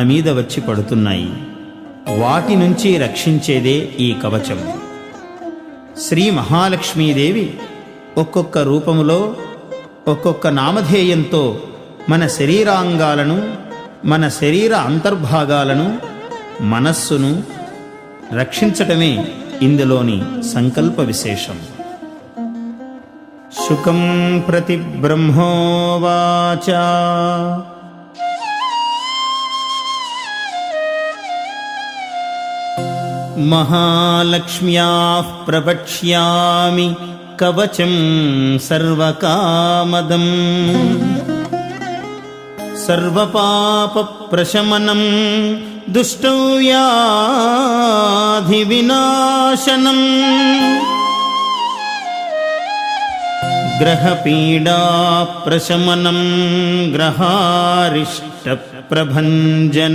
మీద వచ్చి పడుతున్నాయి. వాటి నుంచి రక్షించేదే ఈ కవచం. శ్రీ మహాలక్ష్మీదేవి ఒక్కొక్క రూపములో ఒక్కొక్క నామధేయంతో మన శరీరాంగాలను, మన శరీర అంతర్భాగాలను, మనస్సును రక్షించటమే ఇందులోని సంకల్ప విశేషం. శుకం ప్రతి బ్రహ్మోవాచ మహాలక్ష్మ్యాః ప్రవక్ష్యామి కవచం సర్వకామదం సర్వపాప ప్రశమనం దుష్టవ్యాధి వినాశనం గ్రహపీడా ప్రశమనం గ్రహారిష్ట ప్రభంజనం